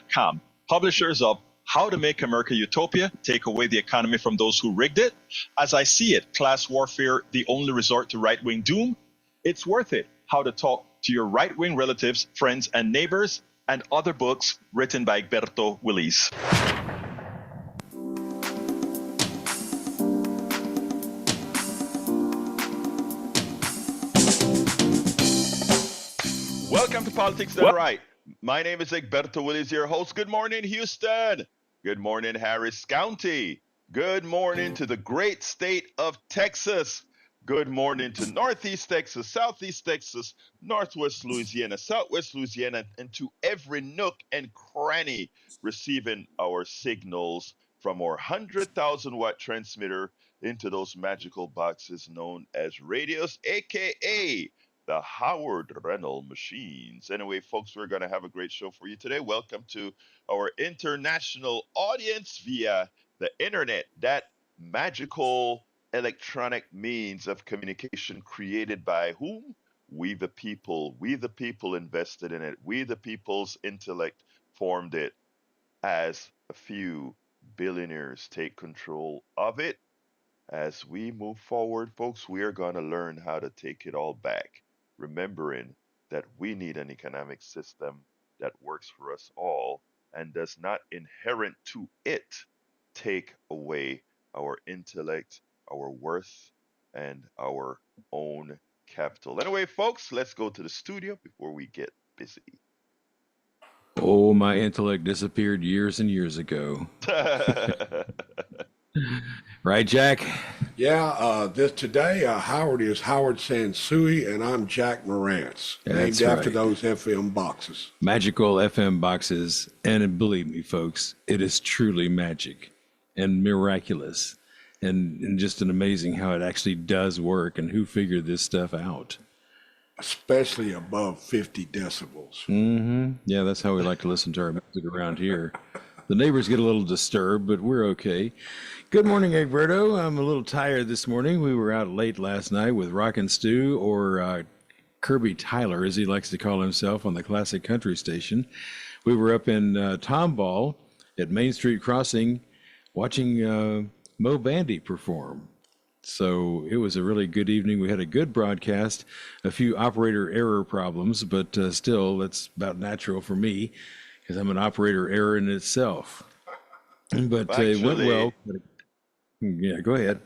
HISD.com. Publishers of How to Make America Utopia, Take Away the Economy from Those Who Rigged It, As I See It, Class Warfare, The Only Resort to Right-Wing Doom, It's Worth It, How to Talk to Your Right-Wing Relatives, Friends, and Neighbors, and other books written by Egberto Willis. Welcome to Politics Done Right. My name is Egberto Willis, your host. Good morning, Houston. Good morning, Harris County. Good morning to the great state of Texas. Good morning to Northeast Texas, Southeast Texas, Northwest Louisiana, Southwest Louisiana, and to every nook and cranny receiving our signals from our 100,000 watt transmitter into those magical boxes known as radios, aka the Howard Reynolds machines. Anyway, folks, we're going to have a great show for you today. Welcome to our international audience via the internet, that magical electronic means of communication created by whom? We the people. We the people invested in it. We the people's intellect formed it. As a few billionaires take control of it, as we move forward, folks, we are going to learn how to take it all back, remembering that we need an economic system that works for us all and does not inherent to it take away our intellect, our worth, and our own capital. Anyway, folks, let's go to the studio before we get busy. Oh, my intellect disappeared years and years ago. Right, Jack? Yeah, today Howard is Howard Sansui, and I'm Jack Morantz, named after those FM boxes. Magical FM boxes, and believe me, folks, it is truly magic and miraculous, and just an amazing how it actually does work and who figured this stuff out. Especially above 50 decibels. Mm-hmm. Yeah, that's how we like to listen to our music around here. The neighbors get a little disturbed, but we're okay. Good morning, Egberto. I'm a little tired this morning. We were out late last night with Rockin' Stew, or Kirby Tyler, as he likes to call himself, on the classic country station. We were up in Tomball at Main Street Crossing watching Mo Bandy perform. So it was a really good evening. We had a good broadcast, a few operator error problems, but still, that's about natural for me because I'm an operator error in itself. But it went well. Yeah, go ahead.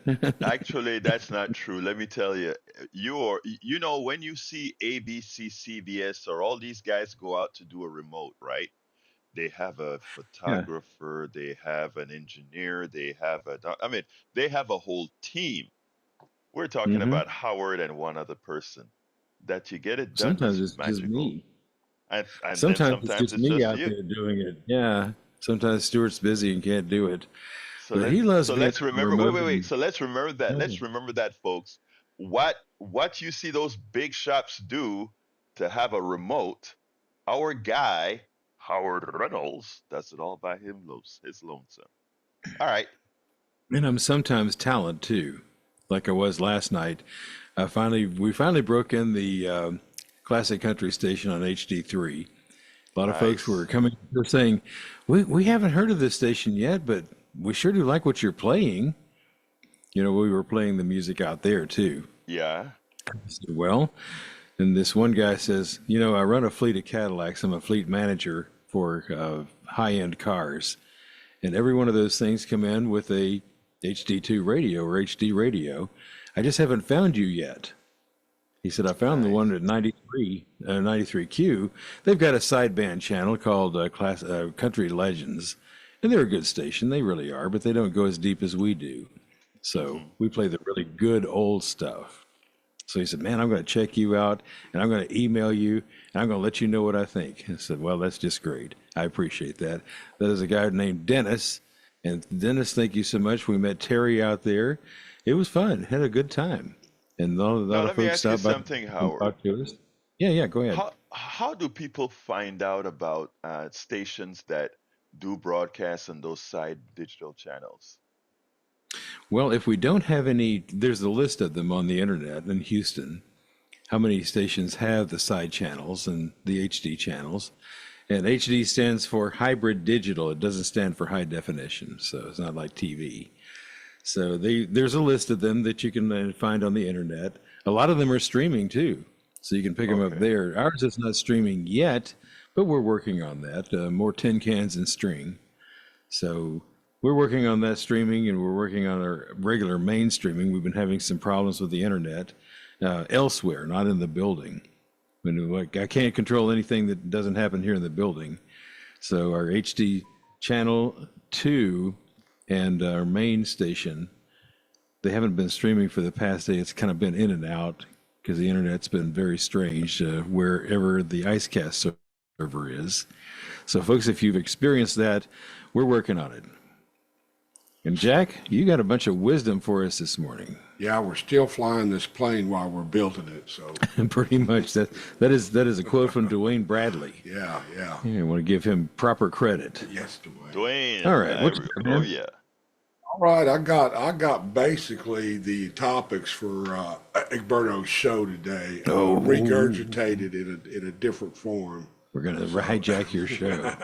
Actually, that's not true. Let me tell you, when you see ABC, CBS, or all these guys go out to do a remote, right? They have a photographer, they have an engineer, they have a whole team. We're talking about Howard and one other person. That you get it done. Sometimes it's magical. Just me. And sometimes it's just me out there doing it. Yeah. Sometimes Stuart's busy and can't do it. So let's remember. Wait. So let's remember that. Let's remember that, folks. What you see those big shops do to have a remote, our guy Howard Reynolds does it all by his lonesome. All right. And I'm sometimes talent too, like I was last night. We finally broke in the classic country station on HD3. A lot of folks were coming, they're saying, we haven't heard of this station yet, but we sure do like what you're playing. We were playing the music out there too. Yeah. Well, and this one guy says, I run a fleet of Cadillacs. I'm a fleet manager for high-end cars. And every one of those things come in with a HD2 radio or HD radio. I just haven't found you yet. He said, I found the one at 93Q. They've got a sideband channel called Country Legends. And they're a good station. They really are, but they don't go as deep as we do. So we play the really good old stuff. So he said, man, I'm going to check you out, and I'm going to email you, and I'm going to let you know what I think. I said, well, that's just great. I appreciate that. That is a guy named Dennis. And Dennis, thank you so much. We met Terry out there. It was fun. Had a good time. And a lot of folks stopped by. Let me ask you something, Howard. Yeah, go ahead. How do people find out about stations that do broadcasts on those side digital channels? Well, if we don't have any, there's a list of them on the internet in Houston. How many stations have the side channels and the HD channels? And HD stands for hybrid digital. It doesn't stand for high definition, so it's not like TV. So there's a list of them that you can find on the internet. A lot of them are streaming too, so you can pick them up there. Ours is not streaming yet, but we're working on that. More tin cans and string. So we're working on that streaming, and we're working on our regular mainstreaming. We've been having some problems with the internet elsewhere, not in the building. I can't control anything that doesn't happen here in the building. So our HD channel 2 and our main station, they haven't been streaming for the past day. It's kind of been in and out because the internet's been very strange wherever the IceCast server is. So folks, if you've experienced that, we're working on it. And Jack, you got a bunch of wisdom for us this morning. Yeah, we're still flying this plane while we're building it. So pretty much that is a quote from Dwayne Bradley. Yeah. I want to give him proper credit. Yes, Dwayne. Dwayne. All right. Yeah. All right, I got basically the topics for Egberto's show today, regurgitated in a different form. We're gonna hijack your show.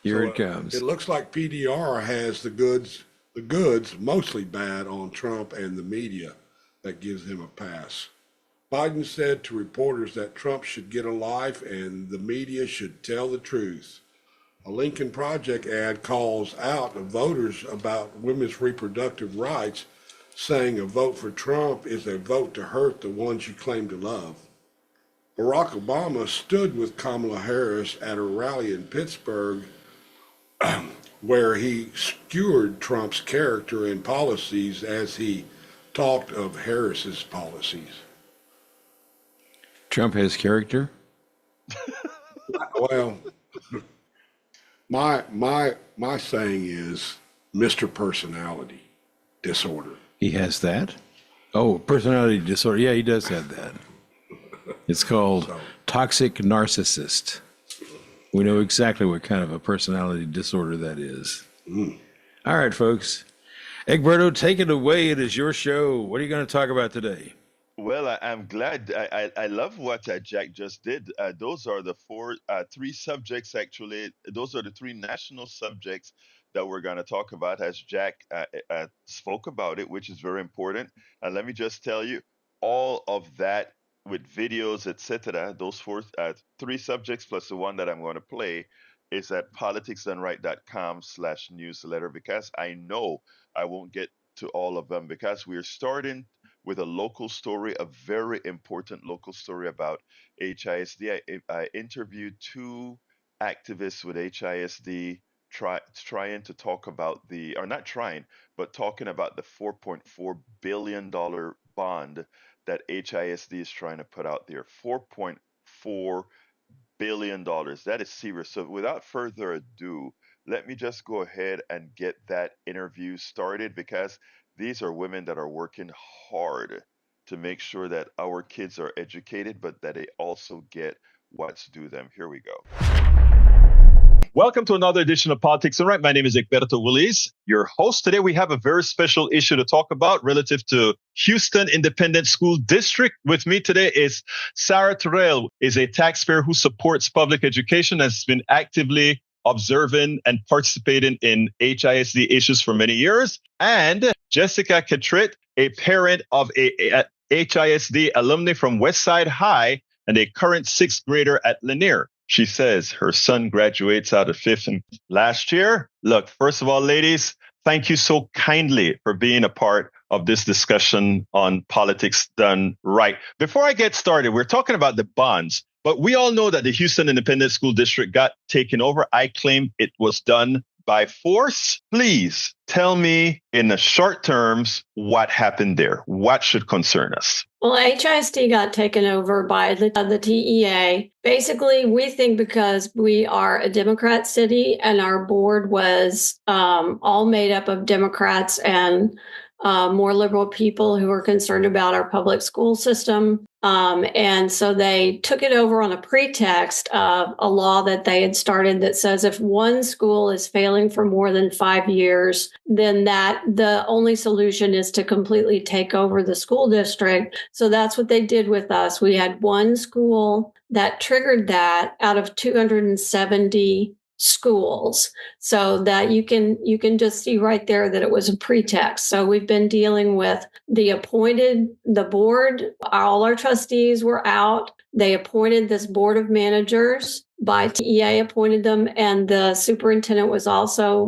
Here it comes. It looks like PDR has the goods mostly bad on Trump and the media. That gives him a pass. Biden said to reporters that Trump should get a life and the media should tell the truth. A Lincoln Project ad calls out voters about women's reproductive rights, saying a vote for Trump is a vote to hurt the ones you claim to love. Barack Obama stood with Kamala Harris at a rally in Pittsburgh where he skewered Trump's character and policies as he talked of Harris's policies. Trump has character? Well, my saying is Mr. Personality Disorder. He has that? Oh, personality disorder. Yeah, he does have that. It's called toxic narcissist. We know exactly what kind of a personality disorder that is. All right, folks. Egberto, take it away. It is your show. What are you going to talk about today? Well, I'm glad. I love what Jack just did. Those are the three subjects, actually. Those are the three national subjects that we're going to talk about as Jack spoke about it, which is very important. And let me just tell you, all of that with videos, etc., those three subjects plus the one that I'm going to play is at politicsdoneright.com/newsletter, because I know I won't get to all of them, because we're starting with a local story, a very important local story about HISD. I interviewed two activists with HISD trying to talk about talking about the $4.4 billion bond that HISD is trying to put out there. $4.4 billion. That is serious. So without further ado, let me just go ahead and get that interview started, because these are women that are working hard to make sure that our kids are educated, but that they also get what's due them. Here we go. Welcome to another edition of Politics and Right. My name is Egberto Willies, your host. Today we have a very special issue to talk about relative to Houston Independent School District. With me today is Sarah Terrell, is a taxpayer who supports public education, has been actively observing and participating in HISD issues for many years. And Jessica Catrett, a parent of a HISD alumni from Westside High and a current sixth grader at Lanier. She says her son graduates out of fifth last year. Look, first of all, ladies, thank you so kindly for being a part of this discussion on Politics Done Right. Before I get started, we're talking about the bonds, but we all know that the Houston Independent School District got taken over. I claim it was done by force. Please tell me in the short terms what happened there. What should concern us? Well, HISD got taken over by the TEA. Basically, we think because we are a Democrat city and our board was all made up of Democrats and more liberal people who are concerned about our public school system, And so they took it over on a pretext of a law that they had started that says if one school is failing for more than 5 years, then that the only solution is to completely take over the school district. So that's what they did with us. We had one school that triggered that out of 270 schools, so that you can just see right there that it was a pretext. So we've been dealing with the board, all our trustees were out. They appointed this board of managers by TEA, appointed them, and the superintendent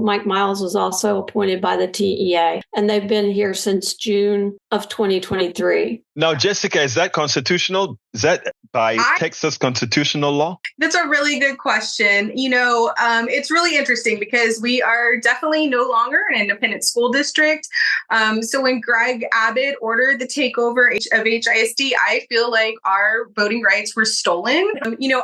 Mike Miles was also appointed by the TEA, and they've been here since June of 2023. Now, Jessica, is that constitutional? Is that by Texas constitutional law? That's a really good question. It's really interesting because we are definitely no longer an independent school district. So when Greg Abbott ordered the takeover of HISD, I feel like our voting rights were stolen.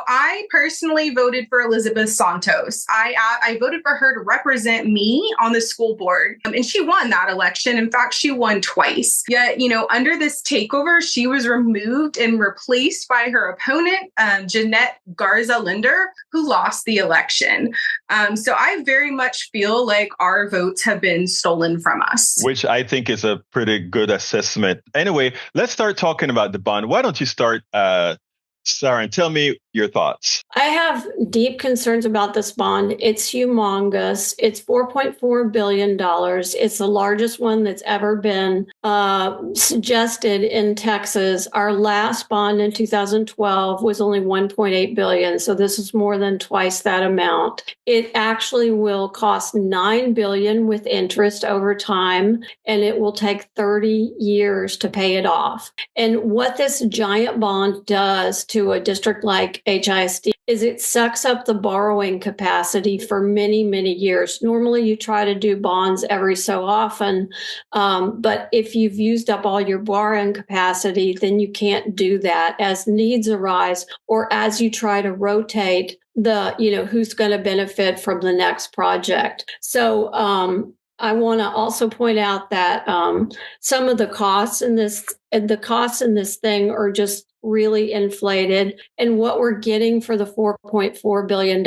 I personally voted for Elizabeth Santos. I voted for her to represent me on the school board, and she won that election. In fact, she won twice. Yet, under this takeover, she was removed and replaced by her opponent, Jeanette Garza Linder, who lost the election. So I very much feel like our votes have been stolen from us. Which I think is a pretty good assessment. Anyway, let's start talking about the bond. Why don't you start, Sarah, and tell me your thoughts. I have deep concerns about this bond. It's humongous. It's $4.4 billion. It's the largest one that's ever been suggested in Texas. Our last bond in 2012 was only $1.8 billion. So this is more than twice that amount. It actually will cost $9 billion with interest over time, and it will take 30 years to pay it off. And what this giant bond does to a district like HISD is it sucks up the borrowing capacity for many, many years. Normally, you try to do bonds every so often, but if you've used up all your borrowing capacity, then you can't do that as needs arise or as you try to rotate who's going to benefit from the next project. So I want to also point out that some of the costs in this thing are just really inflated, and what we're getting for the $4.4 billion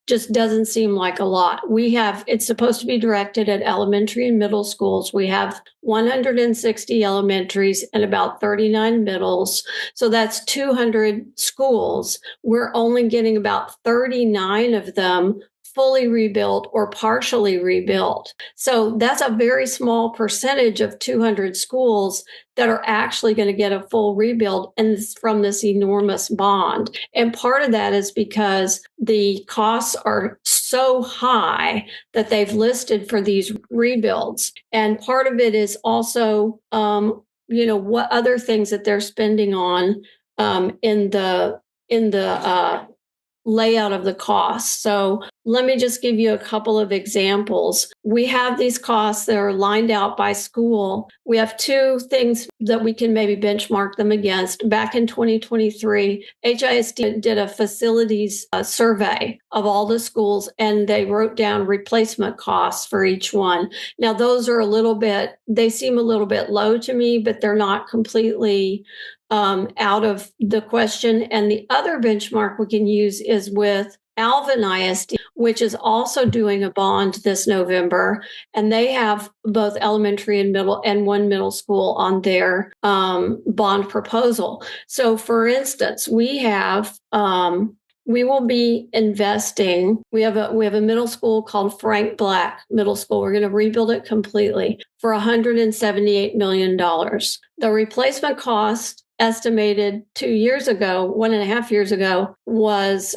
just doesn't seem like a lot. It's supposed to be directed at elementary and middle schools. We have 160 elementaries and about 39 middles. So that's 200 schools. We're only getting about 39 of them fully rebuilt or partially rebuilt. So that's a very small percentage of 200 schools that are actually going to get a full rebuild and from this enormous bond. And part of that is because the costs are so high that they've listed for these rebuilds. And part of it is also, what other things that they're spending on in the layout of the costs. So let me just give you a couple of examples. We have these costs that are lined out by school. We have two things that we can maybe benchmark them against. Back in 2023, HISD did a facilities survey of all the schools, and they wrote down replacement costs for each one. Now, those are they seem a little bit low to me, but they're not completely out of the question. And the other benchmark we can use is with Alvin ISD, which is also doing a bond this November, and they have both elementary and one middle school on their bond proposal. So, for instance, we will be investing. We have a middle school called Frank Black Middle School. We're going to rebuild it completely for $178 million. The replacement cost estimated 1.5 years ago was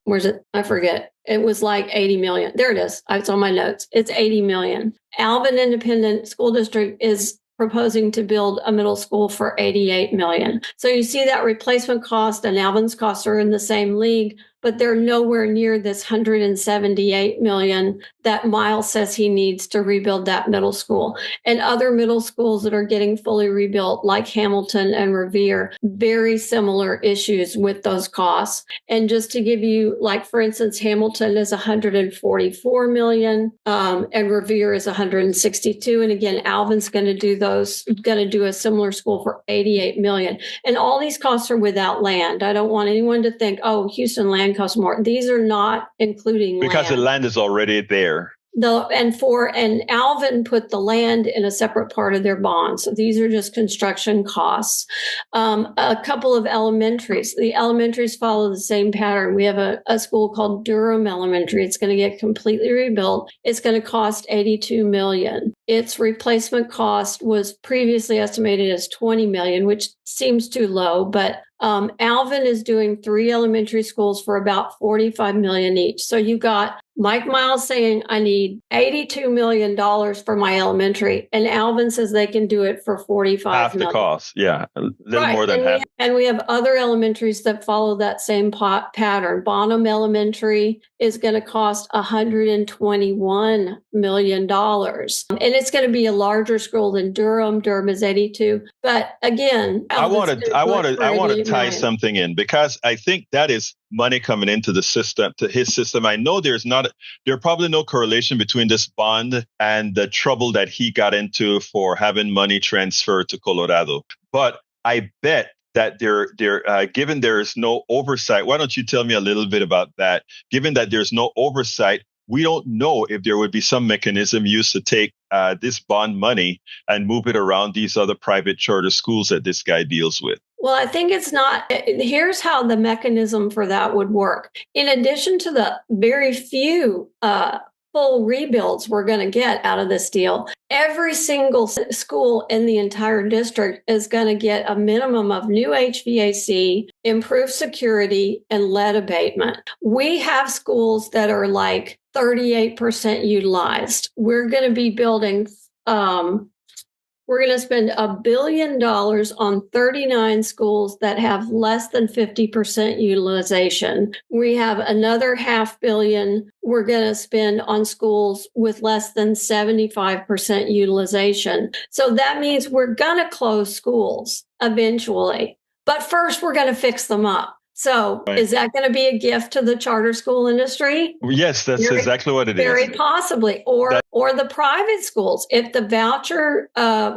where's it? I forget. It was like 80 million. There it is. It's on my notes. It's 80 million. Alvin Independent School District is proposing to build a middle school for $88 million. So you see that replacement cost and Alvin's costs are in the same league, but they're nowhere near this $178 million that Miles says he needs to rebuild that middle school. And other middle schools that are getting fully rebuilt, like Hamilton and Revere, very similar issues with those costs. And just to give you, like, for instance, Hamilton is $144 million, and Revere is $162. And again, Alvin's going to do a similar school for $88 million. And all these costs are without land. I don't want anyone to think, oh, Houston land costs more. These are not including because land. the land is already there. And Alvin put the land in a separate part of their bond. So these are just construction costs. A couple of elementaries. The elementaries follow the same pattern. We have a school called Durham Elementary. It's going to get completely rebuilt. It's going to cost $82 million. Its replacement cost was previously estimated as $20 million, which seems too low, but Alvin is doing 3 elementary schools for about $45 million each. So you got Mike Miles saying, I need $82 million for my elementary. And Alvin says they can do it for $45 half million. the cost. Yeah. A little more than half. And we have other elementaries that follow that same pattern. Bonham Elementary is going to cost $121 million. And it's going to be a larger school than Durham. Durham is 82. But again, I want to tie something in, because I think that is money coming into the system, to his system. I know there's probably no correlation between this bond and the trouble that he got into for having money transferred to Colorado. But I bet that given there is no oversight, why don't you tell me a little bit about that? Given that there's no oversight, we don't know if there would be some mechanism used to take this bond money and move it around these other private charter schools that this guy deals with. Well, I think it's not. Here's how the mechanism for that would work. In addition to the very few full rebuilds we're going to get out of this deal, every single school in the entire district is going to get a minimum of new HVAC, improved security, and lead abatement. We have schools that are like 38% utilized. We're going to be building, we're going to spend $1 billion on 39 schools that have less than 50% utilization. We have another $500 million we're going to spend on schools with less than 75% utilization. So that means we're going to close schools eventually. But first, we're going to fix them up. So Is that going to be a gift to the charter school industry? Yes, that's exactly what it is. Very possibly. Or the private schools. If the voucher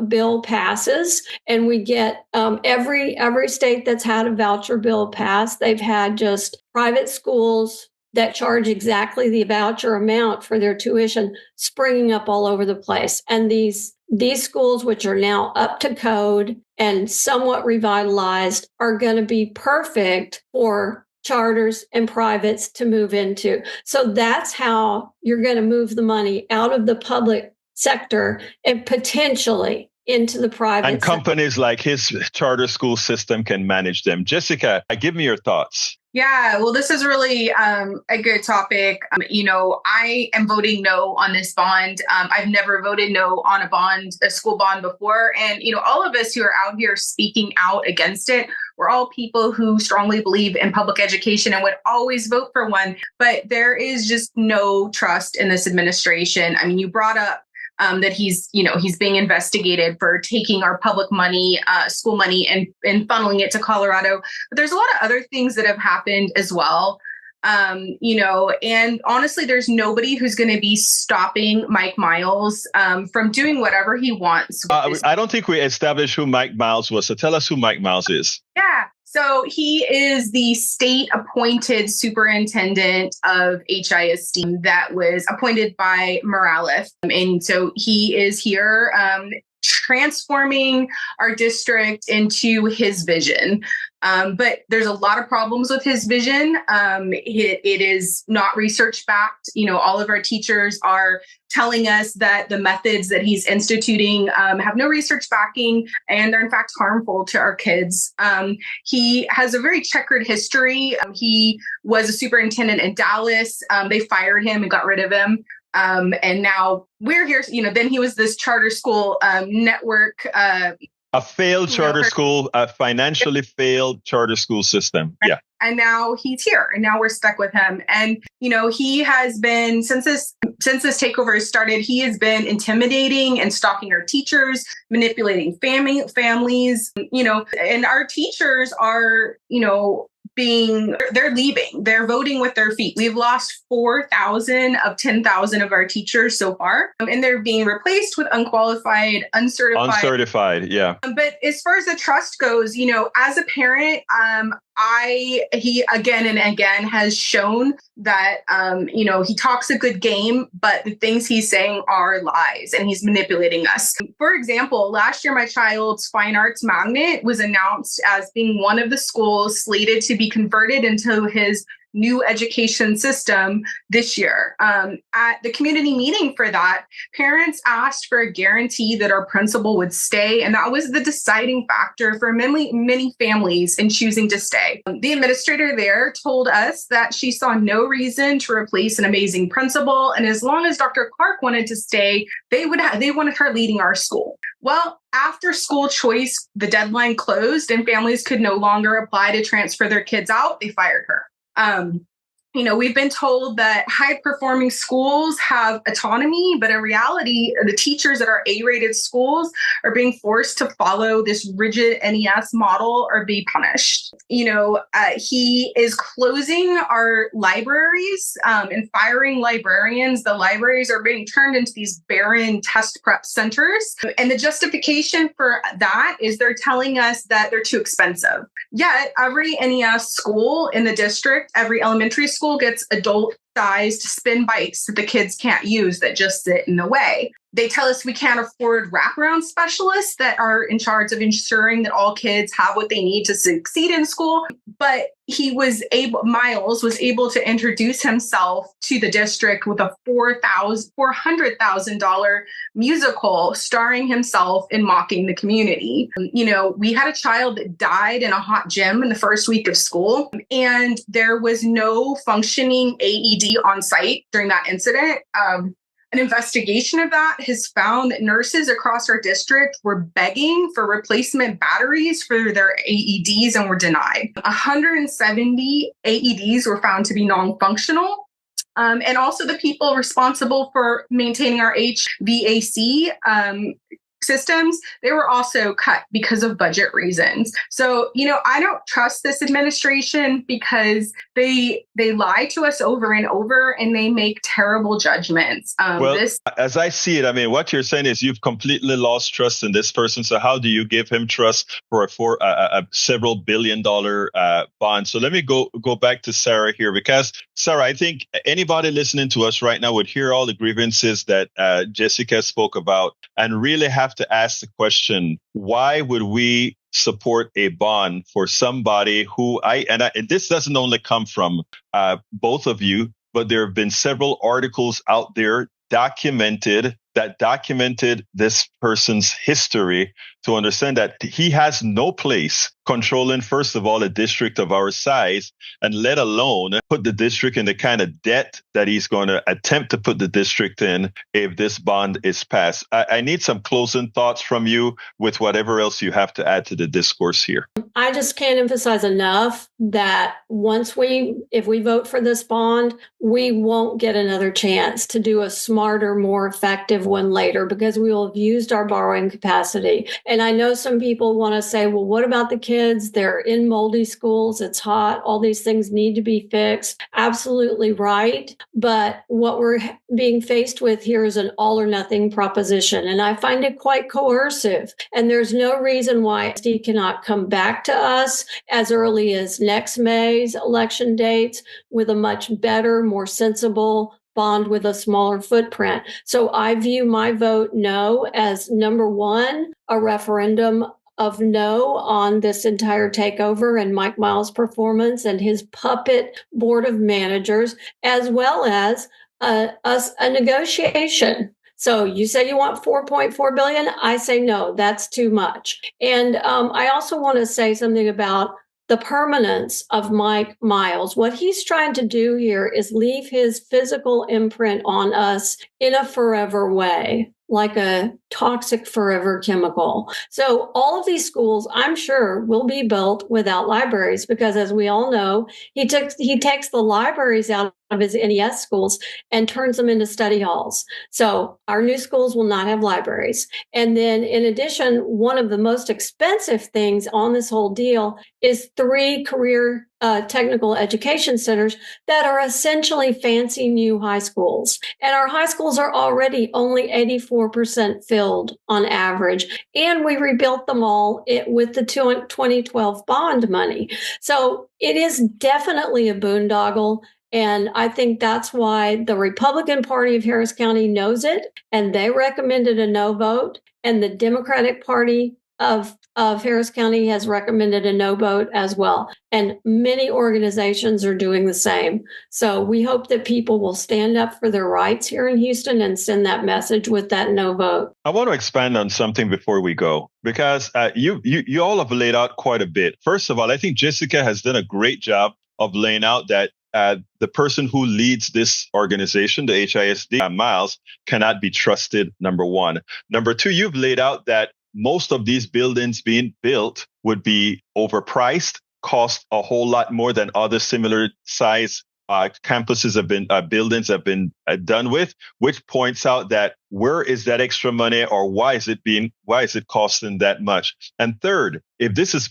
bill passes and we get every state that's had a voucher bill pass, they've had just private schools that charge exactly the voucher amount for their tuition springing up all over the place. And these schools, which are now up to code and somewhat revitalized, are going to be perfect for charters and privates to move into. So that's how you're going to move the money out of the public sector and potentially into the private and companies sector. Like his charter school system can manage them. Jessica, give me your thoughts. Yeah, well, this is really a good topic. I am voting no on this bond. I've never voted no on a school bond before. And, all of us who are out here speaking out against it, we're all people who strongly believe in public education and would always vote for one. But there is just no trust in this administration. I mean, you brought up that he's being investigated for taking our public money, school money, and funneling it to Colorado. But there's a lot of other things that have happened as well. And honestly, there's nobody who's going to be stopping Mike Miles from doing whatever he wants. I don't think we established who Mike Miles was. So tell us who Mike Miles is. Yeah. So he is the state appointed superintendent of HISD that was appointed by Morales. And so he is here transforming our district into his vision. But there's a lot of problems with his vision. It is not research backed. All of our teachers are telling us that the methods that he's instituting have no research backing, and they're in fact harmful to our kids. He has a very checkered history. He was a superintendent in Dallas. They fired him and got rid of him. And now we're here. Then he was this charter school network. A failed charter school, a financially failed charter school system. Yeah. And now he's here, and now we're stuck with him. And, he has been, since this takeover has started, he has been intimidating and stalking our teachers, manipulating families, and our teachers are, they're leaving. They're voting with their feet. We've lost 4,000 of 10,000 of our teachers so far, and they're being replaced with unqualified, uncertified. Yeah. But as far as the trust goes, as a parent, he again and again has shown that, he talks a good game, but the things he's saying are lies, and he's manipulating us. For example, last year, my child's fine arts magnet was announced as being one of the schools slated to be converted into his new education system this year. At the community meeting for that, parents asked for a guarantee that our principal would stay, and that was the deciding factor for many families in choosing to stay. The administrator there told us that she saw no reason to replace an amazing principal, and as long as Dr. Clark wanted to stay, they wanted her leading our school. Well, after school choice, the deadline closed and families could no longer apply to transfer their kids out. They fired her. We've been told that high-performing schools have autonomy, but in reality, the teachers at our A-rated schools are being forced to follow this rigid NES model or be punished. He is closing our libraries and firing librarians. The libraries are being turned into these barren test prep centers. And the justification for that is they're telling us that they're too expensive. Yet, every NES school in the district, every elementary school gets adult-sized spin bikes that the kids can't use that just sit in the way. They tell us we can't afford wraparound specialists that are in charge of ensuring that all kids have what they need to succeed in school. But Miles was able to introduce himself to the district with a $400,000 musical starring himself in mocking the community. We had a child that died in a hot gym in the first week of school, and there was no functioning AED on site during that incident. An investigation of that has found that nurses across our district were begging for replacement batteries for their AEDs and were denied. 170 AEDs were found to be non-functional. And also the people responsible for maintaining our HVAC systems, they were also cut because of budget reasons. So, I don't trust this administration because they lie to us over and over, and they make terrible judgments. As I see it, what you're saying is you've completely lost trust in this person. So how do you give him trust for a several $billion bond? So let me go back to Sarah here, because Sarah, I think anybody listening to us right now would hear all the grievances that Jessica spoke about and really have to ask the question, why would we support a bond for somebody who this doesn't only come from both of you, but there have been several articles out there documented this person's history to understand that he has no place controlling, first of all, a district of our size, and let alone put the district in the kind of debt that he's going to attempt to put the district in if this bond is passed. I need some closing thoughts from you with whatever else you have to add to the discourse here. I just can't emphasize enough that if we vote for this bond, we won't get another chance to do a smarter, more effective one later, because we will have used our borrowing capacity. And I know some people want to say, well, what about the kids? They're in moldy schools. It's hot. All these things need to be fixed. Absolutely right. But what we're being faced with here is an all or nothing proposition. And I find it quite coercive. And there's no reason why HISD cannot come back to us as early as next May's election dates with a much better, more sensible bond with a smaller footprint. So I view my vote no as number one, a referendum of no on this entire takeover and Mike Miles' performance and his puppet board of managers, as well as a negotiation. So you say you want $4.4 billion. I say no, that's too much. And I also want to say something about the permanence of Mike Miles. What he's trying to do here is leave his physical imprint on us in a forever way. like a toxic forever chemical. So all of these schools, I'm sure, will be built without libraries because, as we all know, he takes the libraries out of his NES schools and turns them into study halls. So our new schools will not have libraries. And then in addition, one of the most expensive things on this whole deal is 3 career technical education centers that are essentially fancy new high schools. And our high schools are already only 84% filled on average. And we rebuilt them all with the 2012 bond money. So it is definitely a boondoggle. And I think that's why the Republican Party of Harris County knows it, and they recommended a no vote. And the Democratic Party of Harris County has recommended a no vote as well. And many organizations are doing the same. So we hope that people will stand up for their rights here in Houston and send that message with that no vote. I want to expand on something before we go, because you all have laid out quite a bit. First of all, I think Jessica has done a great job of laying out that the person who leads this organization, the HISD, Miles, cannot be trusted, number one. Number two, you've laid out that most of these buildings being built would be overpriced, cost a whole lot more than other similar size campuses have been buildings have been done with, which points out that where is that extra money, or why is it costing that much? And third, if this is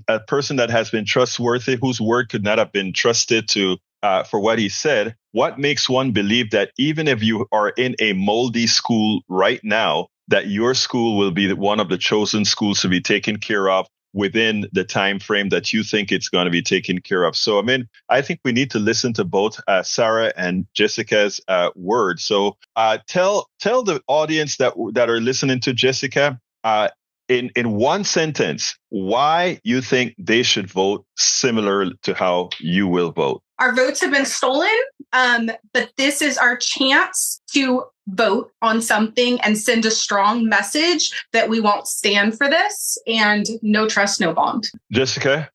a person that has been trustworthy, whose word could not have been trusted to for what he said, what makes one believe that even if you are in a moldy school right now, that your school will be one of the chosen schools to be taken care of within the time frame that you think it's going to be taken care of? So, I mean, I think we need to listen to both Sarah and Jessica's words. So tell the audience that are listening to Jessica in one sentence why you think they should vote similar to how you will vote. Our votes have been stolen, but this is our chance to vote on something and send a strong message that we won't stand for this, and no trust, no bond. Sarah?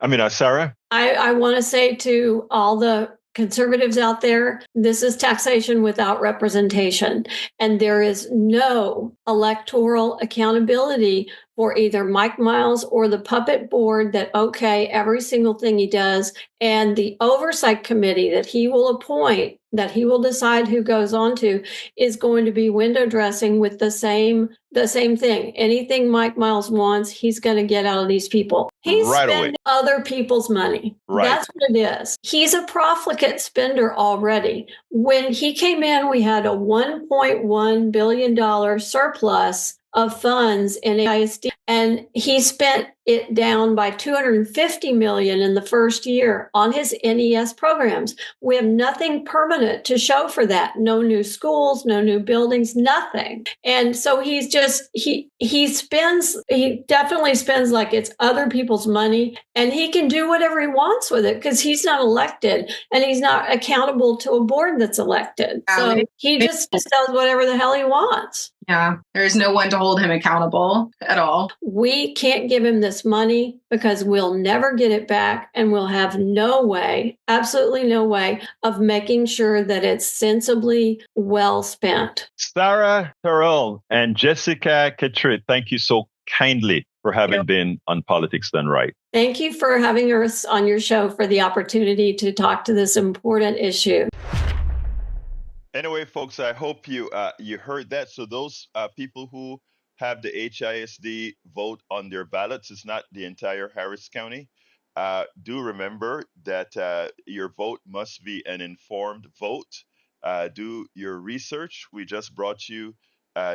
I want to say to all the conservatives out there, this is taxation without representation, and there is no electoral accountability for either Mike Miles or the puppet board that okay every single thing he does, and the oversight committee that he will appoint, that he will decide who goes on to, is going to be window dressing with the same thing. Anything Mike Miles wants, he's going to get out of these people. He's spending other people's money. Right. That's what it is. He's a profligate spender already. When he came in, we had a $1.1 billion surplus of funds in HISD, and he spent it down by $250 million in the first year on his NES programs. We have nothing permanent to show for that. No new schools, no new buildings, nothing. And so he's just, he definitely spends like it's other people's money, and he can do whatever he wants with it because he's not elected and he's not accountable to a board that's elected. So he just does whatever the hell he wants. Yeah, there is no one to hold him accountable at all. We can't give him this money because we'll never get it back, and we'll have no way, absolutely no way, of making sure that it's sensibly well spent. Sarah, Terrell, and Jessica Catrett, thank you so kindly for having been on Politics Done Right. Thank you for having us on your show, for the opportunity to talk to this important issue. Anyway, folks, I hope you heard that. So those people who have the HISD vote on their ballots, it's not the entire Harris County. Do remember that your vote must be an informed vote. Do your research. We just brought you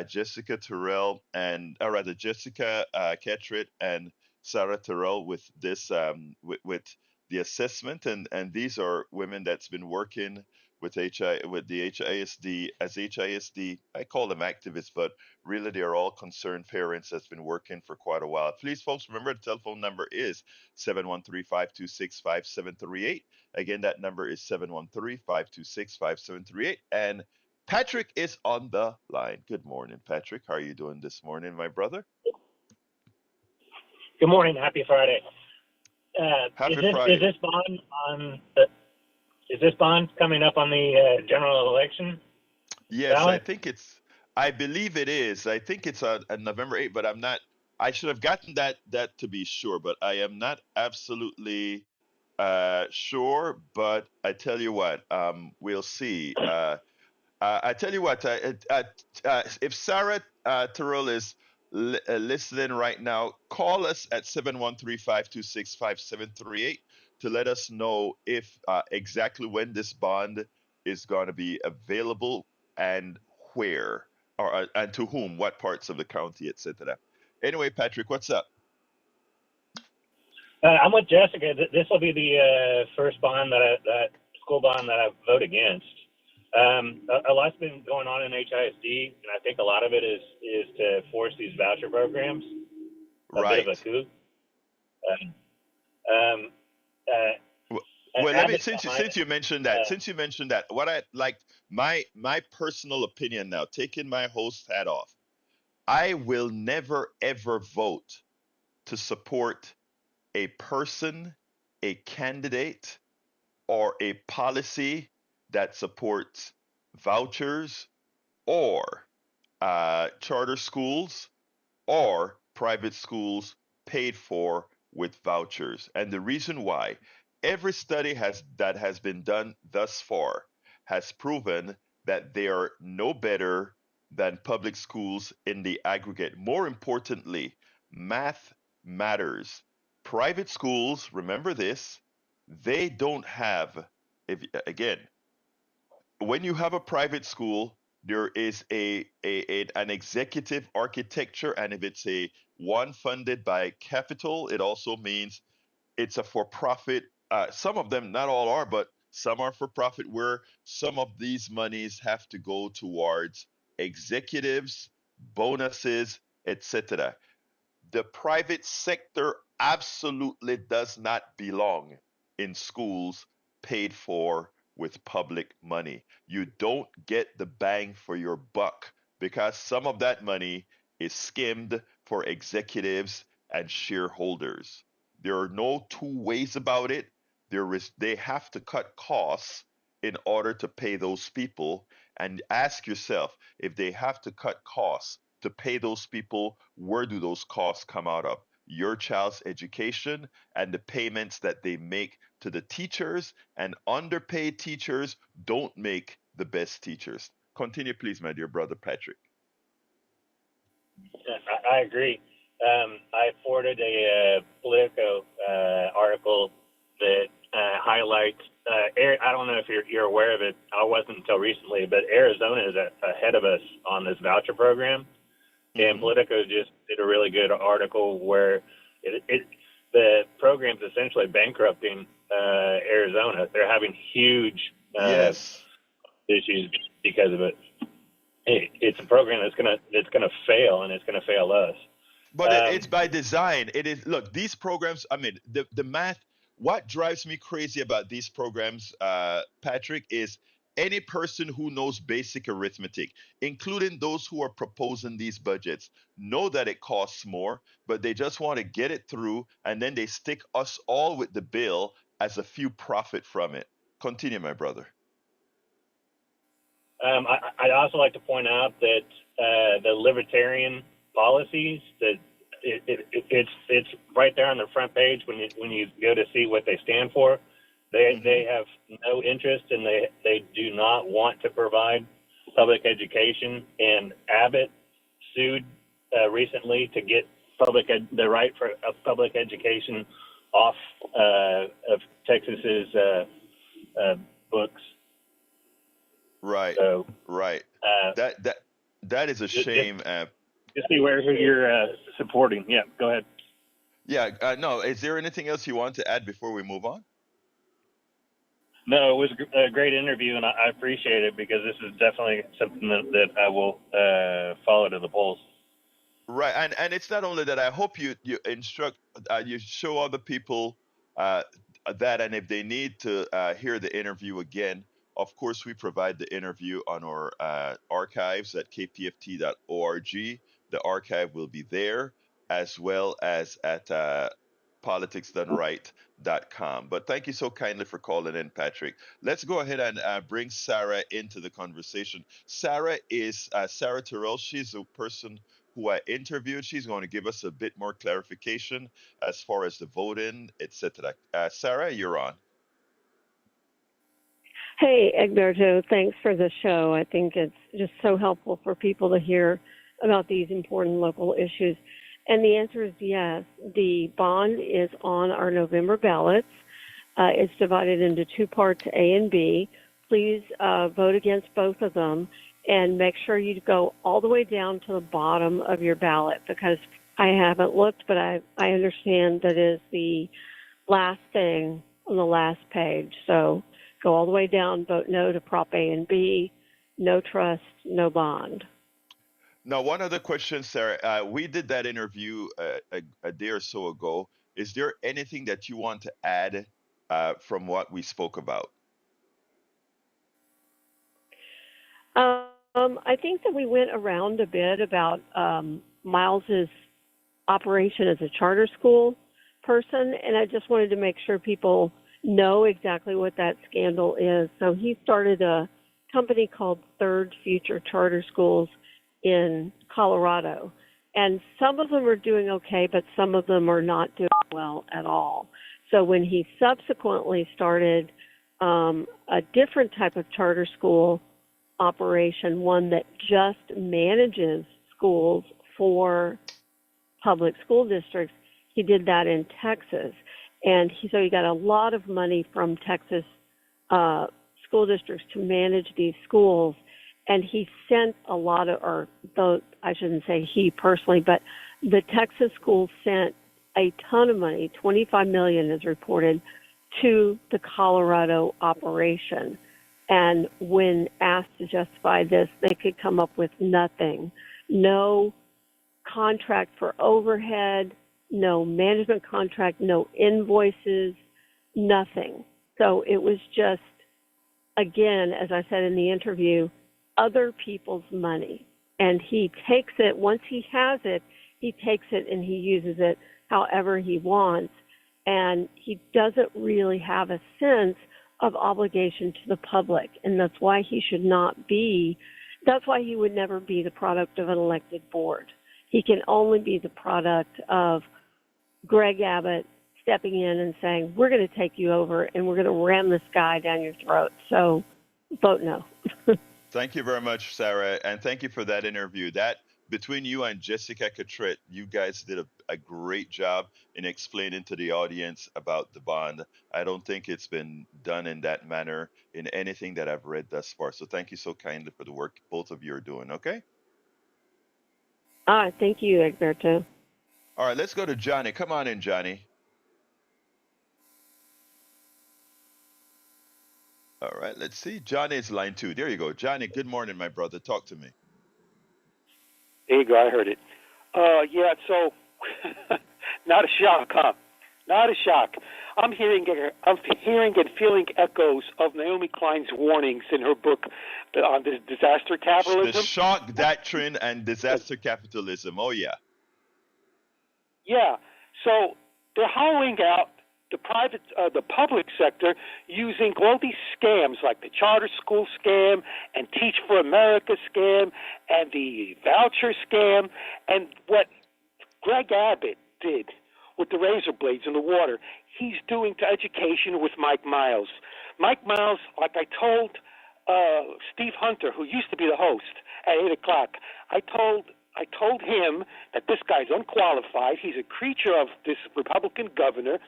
Jessica Terrell Jessica Catrett and Sarah Terrell with this with the assessment, and these are women that's been working with the HISD as HISD. I call them activists, but really they are all concerned parents that's been working for quite a while. Please, folks, remember the telephone number is 713-526-5738. Again, that number is 713-526-5738. And Patrick is on the line. Good morning, Patrick. How are you doing this morning, my brother? Good morning. Happy Friday. Happy Friday. Is this bond coming up on the general election? Yes, ballot? I believe it is. I think it's on November 8th, but I'm not. I should have gotten that to be sure, but I am not absolutely sure. But I tell you what, we'll see. I tell you what, if Sarah Terrell is listening right now, call us at 713-526-5738 to let us know if exactly when this bond is going to be available and where, or and to whom, what parts of the county, etc. Anyway, Patrick, what's up? I'm with Jessica. This will be the first bond that school bond that I vote against. A lot's been going on in HISD, and I think a lot of it is to force these voucher programs. A bit of a Right. coup. Um, Well, let me, Abbott's since behind you mentioned that, what I like, my personal opinion now, taking my host hat off, I will never ever vote to support a person, a candidate, or a policy that supports vouchers or charter schools or private schools paid for with vouchers. And the reason why, every study that has been done thus far has proven that they are no better than public schools in the aggregate. More importantly, math matters. Private schools, remember this, they don't have, if again, when you have a private school, there is an executive architecture, and if it's a one funded by capital, it also means it's a for profit. Some of them, not all are, but some are for profit, where some of these monies have to go towards executives, bonuses, etc. The private sector absolutely does not belong in schools paid for with public money. You don't get the bang for your buck because some of that money is skimmed for executives and shareholders. There are no two ways about it. They have to cut costs in order to pay those people. And ask yourself, if they have to cut costs to pay those people, where do those costs come out of? Your child's education and the payments that they make to the teachers, and underpaid teachers don't make the best teachers. Continue, please, my dear brother Patrick. I agree. I forwarded a Politico article that highlights. I don't know if you're aware of it. I wasn't until recently, but Arizona is ahead of us on this voucher program. And Politico just did a really good article where the program's essentially bankrupting Arizona. They're having huge Yes. issues because of it. It's a program that's gonna fail, and it's gonna fail us. But it's by design. It is. Look, these programs. I mean, the math. What drives me crazy about these programs, Patrick, is any person who knows basic arithmetic, including those who are proposing these budgets, know that it costs more, but they just want to get it through, and then they stick us all with the bill as a few profit from it. Continue, my brother. I'd also like to point out that the libertarian policies that it's right there on the front page when you go to see what they stand for. They have no interest, and they do not want to provide public education. And Abbott sued recently to get the right for public education off of Texas's books. Right. So, right. That is a shame. Just see where you're supporting. Yeah, go ahead. Yeah. No. Is there anything else you want to add before we move on? No, it was a great interview, and I appreciate it because this is definitely something that I will follow to the polls. Right, and it's not only that. I hope you instruct, you show other people that, and if they need to hear the interview again, of course we provide the interview on our archives at kpft.org. The archive will be there, as well as at politicsdoneright.com. But thank you so kindly for calling in, Patrick. Let's go ahead and bring Sarah into the conversation. Sarah is Sarah Terrell. She's a person who I interviewed. She's going to give us a bit more clarification as far as the voting, etc. Sarah, you're on. Hey, Egberto, thanks for the show. I think it's just so helpful for people to hear about these important local issues. And the answer is yes. The bond is on our November ballots. It's divided into two parts, A and B. Please vote against both of them and make sure you go all the way down to the bottom of your ballot, because I haven't looked, but I understand that is the last thing on the last page. So go all the way down, vote no to Prop A and B, no trust, no bond. Now, one other question, Sarah. We did that interview a day or so ago. Is there anything that you want to add from what we spoke about? I think that we went around a bit about Miles's operation as a charter school person, and I just wanted to make sure people know exactly what that scandal is. So he started a company called Third Future Charter Schools in Colorado, and some of them are doing okay, but some of them are not doing well at all. So when he subsequently started a different type of charter school operation, one that just manages schools for public school districts, he did that in Texas. And so he got a lot of money from Texas school districts to manage these schools. And he sent a lot of, or though I shouldn't say he personally, but the Texas schools sent a ton of money, $25 million is reported, to the Colorado operation. And when asked to justify this, they could come up with nothing. No contract for overhead, no management contract, no invoices, nothing. So it was just, again, as I said in the interview, other people's money. And he takes it, once he has it, he takes it and he uses it however he wants. And he doesn't really have a sense of obligation to the public. And that's why he should not be, that's why he would never be the product of an elected board. He can only be the product of Greg Abbott stepping in and saying, we're going to take you over and we're going to ram this guy down your throat. So vote no. Thank you very much, Sarah, and thank you for that interview. That between you and Jessica Catrett, you guys did a great job in explaining to the audience about the bond. I don't think it's been done in that manner in anything that I've read thus far. So thank you so kindly for the work both of you are doing, okay? Thank you, Egberto. All right, let's go to Johnny. Come on in, Johnny. All right, let's see. Johnny is line 2. There you go. Johnny, good morning, my brother. Talk to me. There you go. I heard it. Yeah, so not a shock, huh? Not a shock. I'm hearing and feeling echoes of Naomi Klein's warnings in her book on disaster capitalism. The shock doctrine and disaster capitalism. Oh, yeah. Yeah. So they're hollowing out the public sector using all these scams like the charter school scam and Teach for America scam and the voucher scam, and what Greg Abbott did with the razor blades in the water, he's doing to education with Mike Miles. Mike Miles, like I told Steve Hunter, who used to be the host at 8 o'clock, I told him that this guy's unqualified. He's a creature of this Republican governor,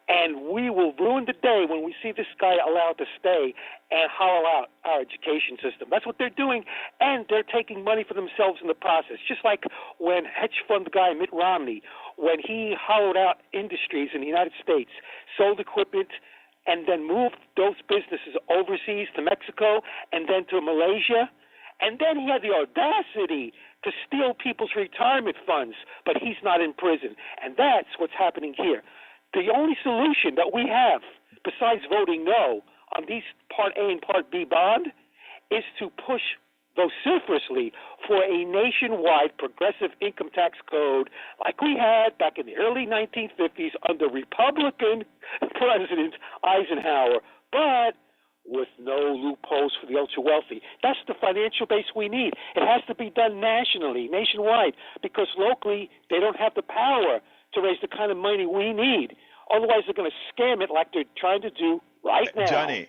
and we will ruin the day when we see this guy allowed to stay and hollow out our education system. That's what they're doing, and they're taking money for themselves in the process, just like when hedge fund guy Mitt Romney, when he hollowed out industries in the United States, sold equipment, and then moved those businesses overseas to Mexico and then to Malaysia. And then he had the audacity to steal people's retirement funds, but he's not in prison. And that's what's happening here. The only solution that we have, besides voting no on these Part A and Part B bond, is to push vociferously for a nationwide progressive income tax code like we had back in the early 1950s under Republican President Eisenhower, but with no loopholes for the ultra wealthy. That's the financial base we need. It has to be done nationally, nationwide, because locally they don't have the power to raise the kind of money we need. Otherwise, they're going to scam it like they're trying to do right now. Johnny,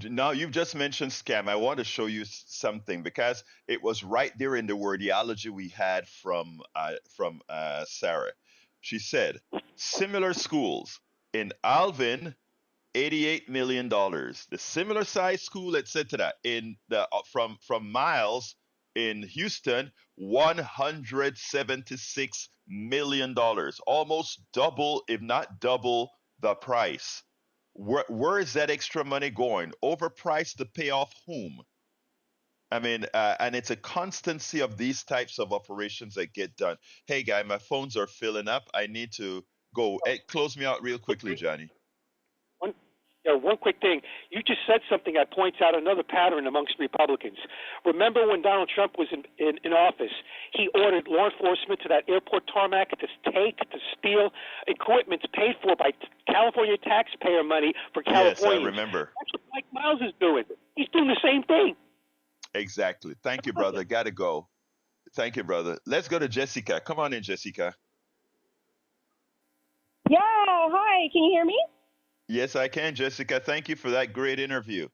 now you've just mentioned scam. I want to show you something because it was right there in the wordiology we had from Sarah. She said similar schools in Alvin, $88 million. The similar size school, etc. in the from Miles in Houston, $176 million, almost double, if not double, the price. Where is that extra money going? Overpriced to pay off whom? I mean, and it's a constancy of these types of operations that get done. Hey, guy, my phones are filling up. I need to go. Hey, close me out real quickly, Johnny. One quick thing. You just said something that points out another pattern amongst Republicans. Remember when Donald Trump was in office, he ordered law enforcement to that airport tarmac to steal equipment paid for by California taxpayer money for California. Yes, I remember. That's what Mike Miles is doing. He's doing the same thing. Exactly. Thank you, brother. Gotta go. Thank you, brother. Let's go to Jessica. Come on in, Jessica. Yeah, hi. Can you hear me? Yes, I can, Jessica. Thank you for that great interview.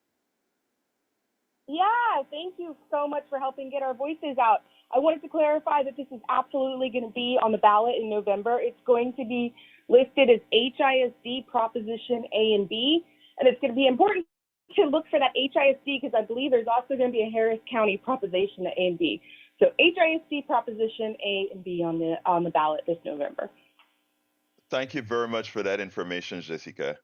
Yeah, thank you so much for helping get our voices out. I wanted to clarify that this is absolutely going to be on the ballot in November. It's going to be listed as HISD Proposition A and B, and it's going to be important to look for that HISD because I believe there's also going to be a Harris County Proposition A and B. So HISD Proposition A and B on the ballot this November. Thank you very much for that information, Jessica.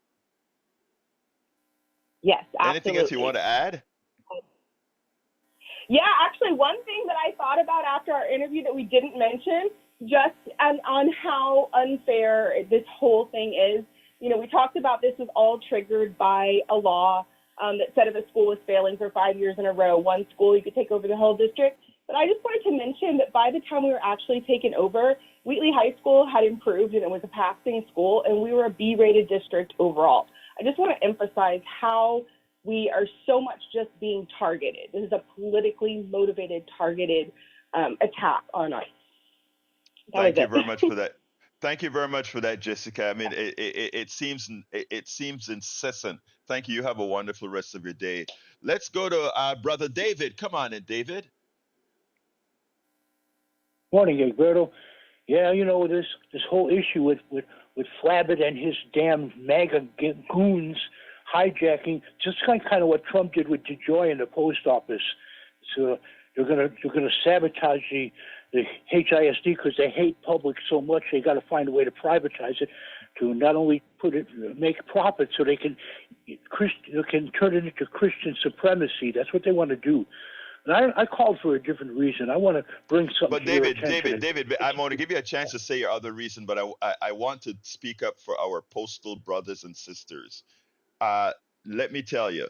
Yes, absolutely. Anything else you want to add? Yeah, actually, one thing that I thought about after our interview that we didn't mention, just on how unfair this whole thing is. You know, we talked about this was all triggered by a law that said if a school was failing for 5 years in a row, one school, you could take over the whole district. But I just wanted to mention that by the time we were actually taken over, Wheatley High School had improved and it was a passing school, and we were a B-rated district overall. I just want to emphasize how we are so much just being targeted. This is a politically motivated, targeted attack on us. Thank you very much for that. Thank you very much for that, Jessica. I mean, it seems incessant. Thank you. You have a wonderful rest of your day. Let's go to Brother David. Come on in, David. Morning, Egberto. Yeah, you know, this whole issue with Flabbit and his damn MAGA goons hijacking, just kind of what Trump did with DeJoy in the post office. So they're gonna sabotage the HISD because they hate public so much. They got to find a way to privatize it to not only make profit, so they can turn it into Christian supremacy. That's what they want to do. And I called for a different reason. I want to bring something. But David, I'm going to give you a chance to say your other reason, but I want to speak up for our postal brothers and sisters. Let me tell you,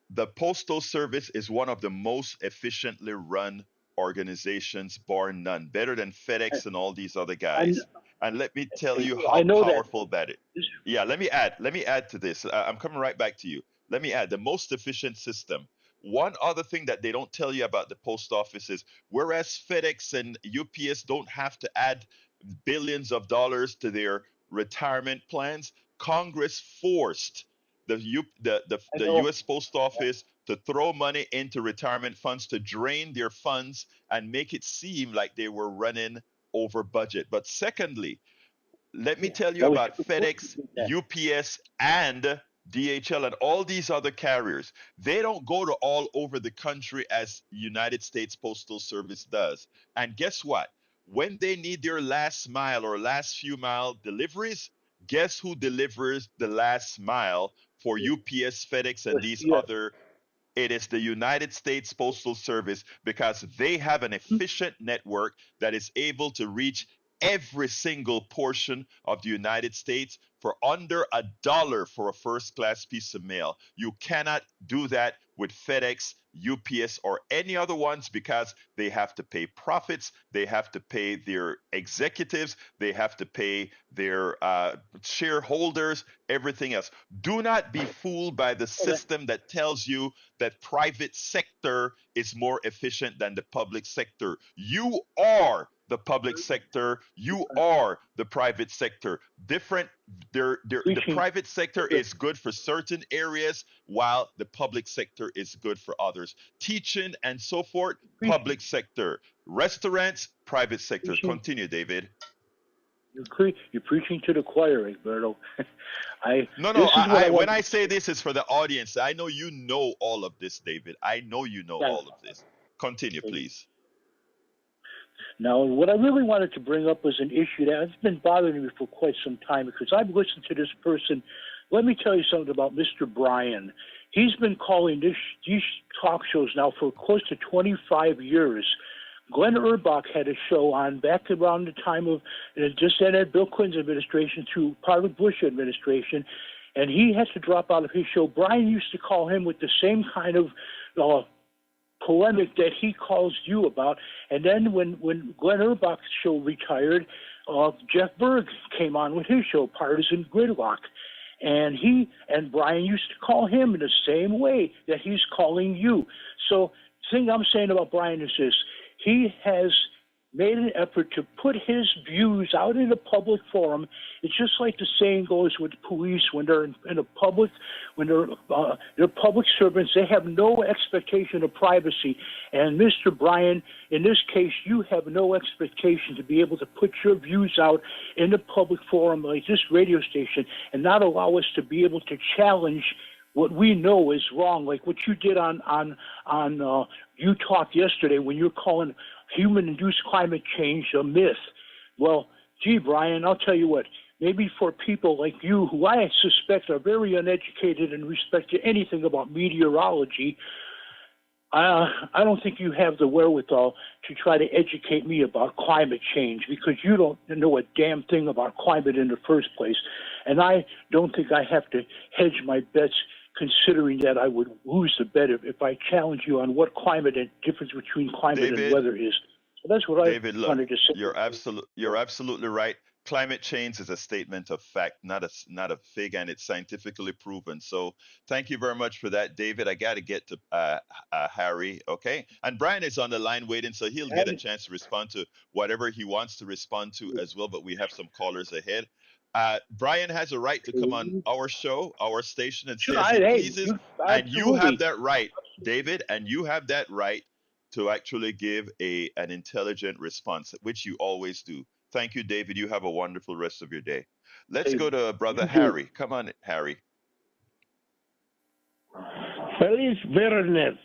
the Postal Service is one of the most efficiently run organizations, bar none, better than FedEx and all these other guys. And let me tell you how powerful that is. Yeah, let me add to this. I'm coming right back to you. Let me add the most efficient system. One other thing that they don't tell you about the post office is, whereas FedEx and UPS don't have to add billions of dollars to their retirement plans, Congress forced the U.S. Post Office to throw money into retirement funds to drain their funds and make it seem like they were running over budget. But secondly, let me tell you about FedEx, UPS, and DHL and all these other carriers. They don't go to all over the country as United States Postal Service does. And guess what? When they need their last mile or last few mile deliveries, guess who delivers the last mile for UPS, FedEx, and these other? It is the United States Postal Service, because they have an efficient network that is able to reach every single portion of the United States for under $1 for a first-class piece of mail. You cannot do that with FedEx UPS, or any other ones because they have to pay profits, they have to pay their executives, they have to pay their shareholders, everything else. Do not be fooled by the system that tells you that private sector is more efficient than the public sector. You are the public sector, you are the private sector. Different, the private sector is good for certain areas while the public sector is good for others. Teaching and so forth, public sector. Restaurants, private sector. Continue, David. You're preaching to the choir, Egberto. When I say this, it's for the audience. I know you know all of this, David. I know you know all of this. Continue, please. Now, what I really wanted to bring up was an issue that has been bothering me for quite some time because I've listened to this person. Let me tell you something about Mr. Bryan. He's been calling these talk shows now for close to 25 years. Glenn Urbach had a show on back around the time of just at Bill Clinton's administration to part of the Bush administration, and he had to drop out of his show. Bryan used to call him with the same kind of polemic that he calls you about. And then when Glenn Urbach's show retired, Jeff Berg came on with his show, Partisan Gridlock. And he and Bryan used to call him in the same way that he's calling you. So the thing I'm saying about Bryan is this. He has made an effort to put his views out in a public forum. It's just like the saying goes with police when they're in a public, when they're public servants, they have no expectation of privacy. And Mr. Bryan, in this case, you have no expectation to be able to put your views out in a public forum like this radio station and not allow us to be able to challenge what we know is wrong, like what you did on You Talk yesterday when you're calling human-induced climate change a myth. Well, gee, Bryan, I'll tell you what, maybe for people like you, who I suspect are very uneducated in respect to anything about meteorology, I don't think you have the wherewithal to try to educate me about climate change because you don't know a damn thing about climate in the first place. And I don't think I have to hedge my bets considering that I would lose the bet if I challenge you on what climate and difference between climate and weather is. So that's what I wanted to say. You're absolutely right. Climate change is a statement of fact, not a fig, and it's scientifically proven. So thank you very much for that, David. I got to get to Harry, okay? And Bryan is on the line waiting, so he'll get a chance to respond to whatever he wants to respond to as well, but we have some callers ahead. Bryan has a right to come on our show, our station, and say as he pleases. And you have that right, David, and you have that right to actually give an intelligent response, which you always do. Thank you, David. You have a wonderful rest of your day. Let's go to Brother Harry. Come on, Harry. Feliz Viernes.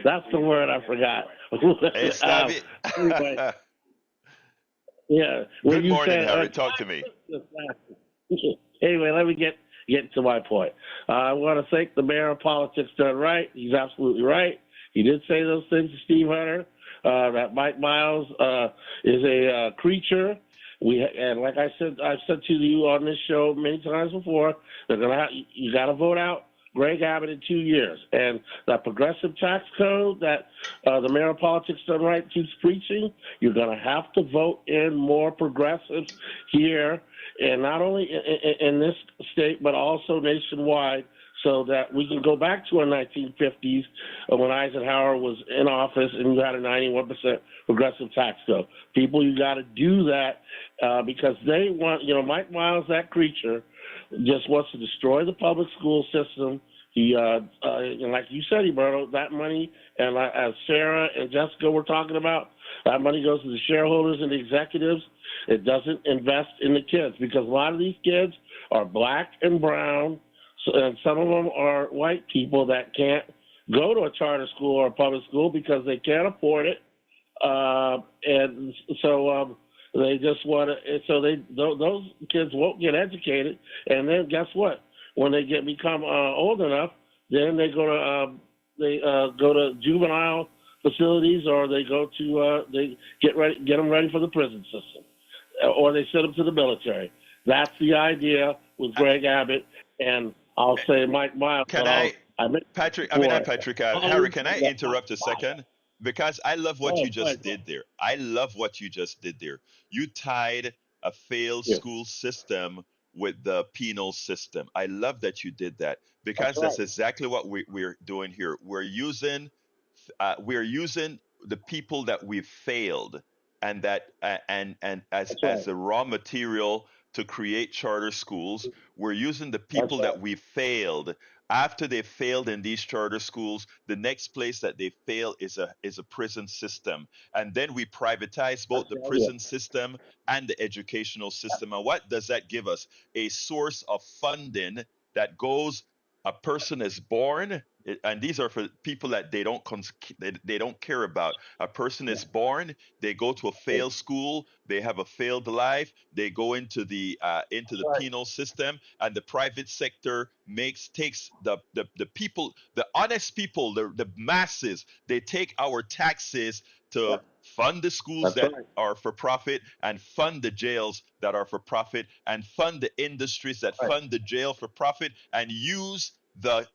That's the word I forgot. Anyway. Yeah. Good morning, Harry. Talk to me. Anyway, let me get to my point. I want to thank the mayor of politics done right. He's absolutely right. He did say those things to Steve Hunter, that Mike Miles is a creature. And like I've said to you on this show many times before, you got to vote out Greg Abbott in 2 years. And that progressive tax code that the mayor of politics done right keeps preaching, you're going to have to vote in more progressives here, and not only in this state, but also nationwide, so that we can go back to our 1950s when Eisenhower was in office and you had a 91% progressive tax code. People, you got to do that because they want, Mike Miles, that creature, just wants to destroy the public school system. He, and like you said, Egberto, that money, and as Sarah and Jessica were talking about, that money goes to the shareholders and the executives. It doesn't invest in the kids because a lot of these kids are black and brown, and some of them are white people that can't go to a charter school or a public school because they can't afford it. And so they just want to, so those kids won't get educated. And then guess what? When they become old enough, then they go to juvenile facilities, or they go to they get them ready for the prison system, or they send them to the military. That's the idea with Greg Abbott, and I'll say Mike Miles. Patrick, I mean, not Patrick, Harry, can I interrupt a second? Because I love what you just did there. I love what you just did there. You tied a failed school system with the penal system. I love that you did that because that's exactly what we're doing here. We're using the people that we've failed and that and as a raw material to create charter schools. We're using the people that we failed. After they failed in these charter schools, the next place that they fail is a prison system, and then we privatize both the prison system and the educational system. And what does that give us? A source of funding that goes. A person is born, and these are for people that they don't care about. A person is born, they go to a failed school, they have a failed life, they go into the penal system, and the private sector takes the people, the honest people, the masses. They take our taxes to fund the schools that are for profit, and fund the jails that are for profit, and fund the industries that fund the jail for profit, and use the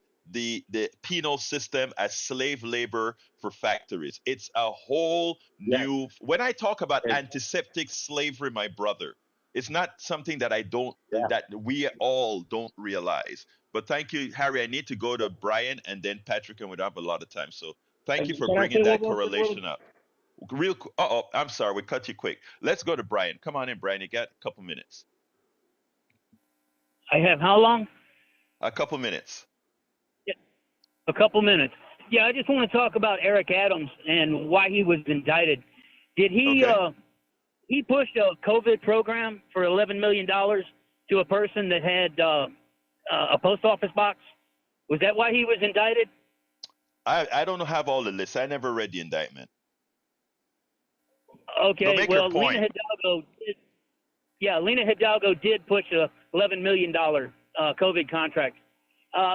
penal system as slave labor for factories. It's a whole new. When I talk about antiseptic slavery, my brother, it's not something that that we all don't realize. But thank you, Harry. I need to go to Brian and then Patrick, and we don't have a lot of time. So thank you for bringing that correlation up. I'm sorry, we cut you quick. Let's go to Brian. Come on in, Brian. You got a couple minutes. I have how long? A couple minutes. Yeah, a couple minutes. Yeah, I just want to talk about Eric Adams and why he was indicted. Did he he pushed a COVID program for $11 million to a person that had a post office box? Was that why he was indicted? I don't have all the lists. I never read the indictment. Okay, well, Lena Hidalgo did push a $11 million COVID contract.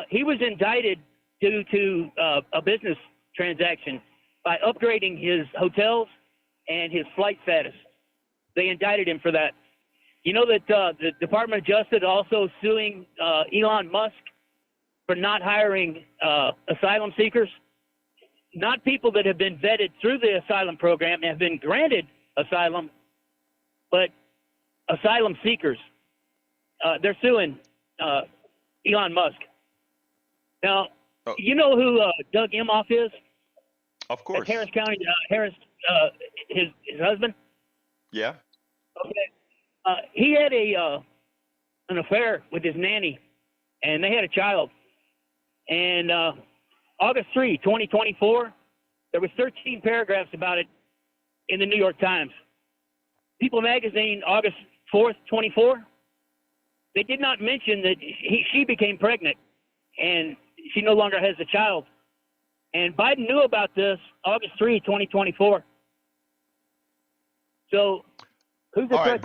He was indicted due to a business transaction by upgrading his hotels and his flight status. They indicted him for that. You know that the Department of Justice also suing Elon Musk for not hiring asylum seekers. Not people that have been vetted through the asylum program and have been granted asylum, but asylum seekers. They're suing Elon Musk. Now, you know who Doug Emhoff is? Of course. Harris County, his husband? Yeah. Okay. He had an affair with his nanny, and they had a child. And August 3, 2024, there was 13 paragraphs about it in the New York Times. People magazine, August 4th, 24, they did not mention that she became pregnant and she no longer has a child. And Biden knew about this August 3, 2024. So who's the all right,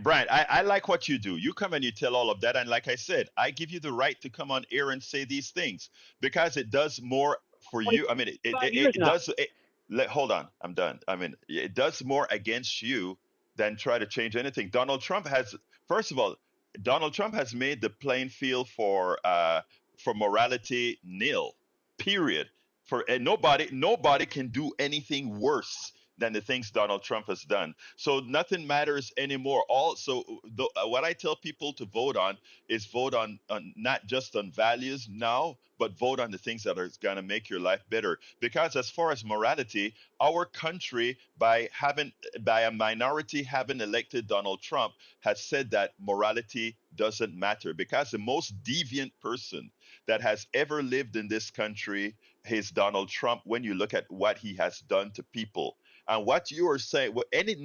Brian, I like what you do. You come and you tell all of that. And like I said, I give you the right to come on air and say these things because it does more for you. I mean, it does. Hold on. I'm done. I mean, it does more against you than try to change anything. First of all, Donald Trump has made the playing field for morality nil, period. And nobody can do anything worse than the things Donald Trump has done. So nothing matters anymore. What I tell people to vote on is vote on not just on values now, but vote on the things that are going to make your life better. Because as far as morality, our country, by a minority having elected Donald Trump, has said that morality doesn't matter. Because the most deviant person that has ever lived in this country is Donald Trump when you look at what he has done to people. And what you are saying,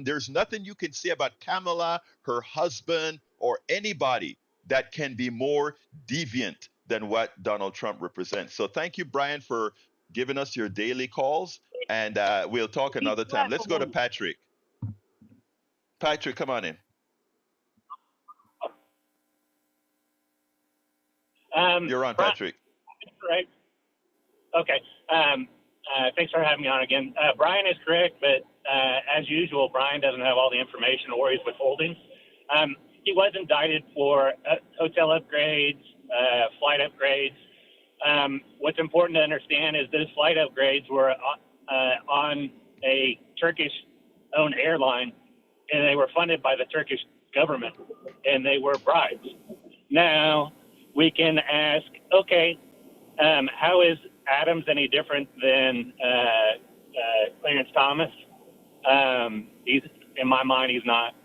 there's nothing you can say about Kamala, her husband, or anybody that can be more deviant than what Donald Trump represents. So thank you, Brian, for giving us your daily calls, and we'll talk another time. Let's go to Patrick. Patrick, come on in. You're on, Patrick. Right. Okay. Thanks for having me on again. Brian is correct, but as usual, Brian doesn't have all the information or he's withholding. He was indicted for hotel upgrades, flight upgrades, what's important to understand is those flight upgrades were on a Turkish-owned airline, and they were funded by the Turkish government, and they were bribes. Now, we can ask, okay, how is Adams any different than Clarence Thomas? He's, in my mind, he's not.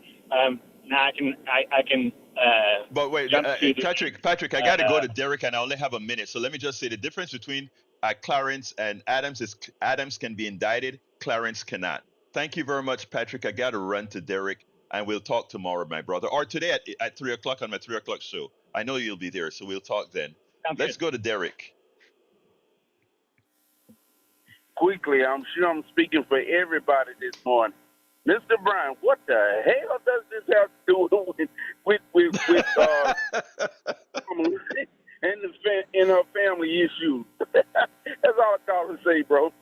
Now I can. But wait, Patrick, I got to go to Derek, and I only have a minute. So let me just say the difference between Clarence and Adams is Adams can be indicted, Clarence cannot. Thank you very much, Patrick. I got to run to Derek, and we'll talk tomorrow, my brother, or today at 3 o'clock on my 3 o'clock show. I know you'll be there, so we'll talk then. Let's go to Derek. Quickly, I'm sure I'm speaking for everybody this morning. Mr. Bryan, what the hell does this have to do with and her family issues? That's all I call to say, bro.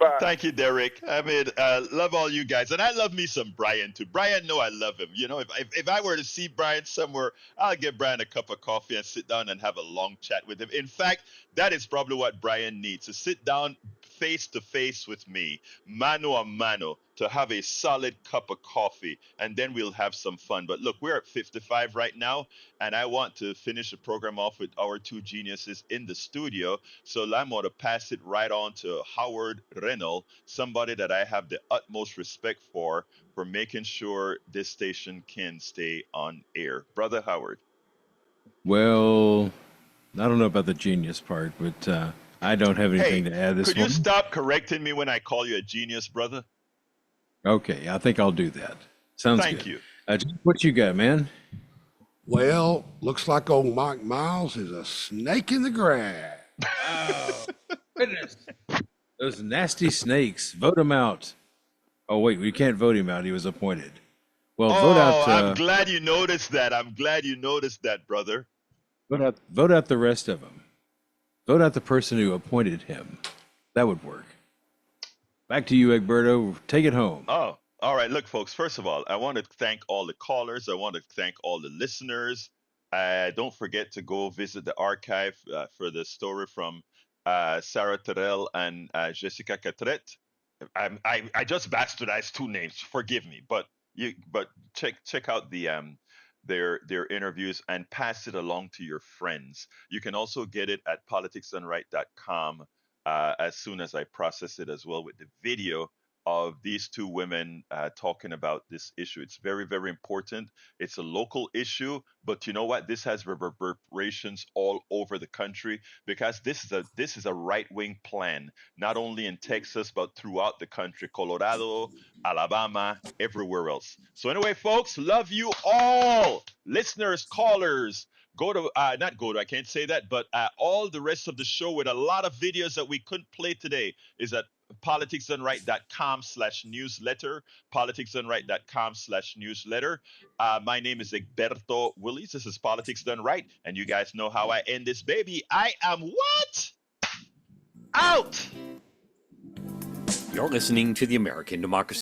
Bye. Thank you, Derek. I mean, love all you guys, and I love me some Brian too. Brian, know I love him. You know, if I were to see Brian somewhere, I'll get Brian a cup of coffee and sit down and have a long chat with him. In fact, that is probably what Brian needs, to sit down face to face with me, mano a mano, to have a solid cup of coffee, and then we'll have some fun. But look, we're at 55 right now, and I want to finish the program off with our two geniuses in the studio. So I'm going to pass it right on to Howard Reynolds, somebody that I have the utmost respect for making sure this station can stay on air. Brother Howard. Well, I don't know about the genius part, but I don't have anything to add this could morning. You stop correcting me when I call you a genius, brother? Okay, I think I'll do that. Sounds Thank good. you. What you got, man? Well, looks like old Mike Miles is a snake in the grass. Oh, goodness. Those nasty snakes. Vote him out. Oh, wait, we can't vote him out. He was appointed. Well, vote out. I'm glad you noticed that. I'm glad you noticed that, brother. Vote out the rest of them. Vote out the person who appointed him. That would work. Back to you, Egberto. Take it home. Oh, all right. Look, folks, first of all, I want to thank all the callers. I want to thank all the listeners. Don't forget to go visit the archive for the story from Sarah Terrell and Jessica Catrett. I just bastardized two names. Forgive me, but check out the their interviews and pass it along to your friends. You can also get it at politicsdoneright.com as soon as I process it as well with the video of these two women talking about this issue. It's very, very important. It's a local issue, but you know what? This has reverberations all over the country because this is a right-wing plan, not only in Texas but throughout the country, Colorado, Alabama, everywhere else. So anyway, folks, love you all, listeners, callers. I can't say that, but all the rest of the show with a lot of videos that we couldn't play today is at politicsdoneright.com/newsletter, politicsdoneright.com/newsletter. My name is Egberto Willies. This is Politics Done Right, and you guys know how I end this baby. I am what? Out! You're listening to the American Democracy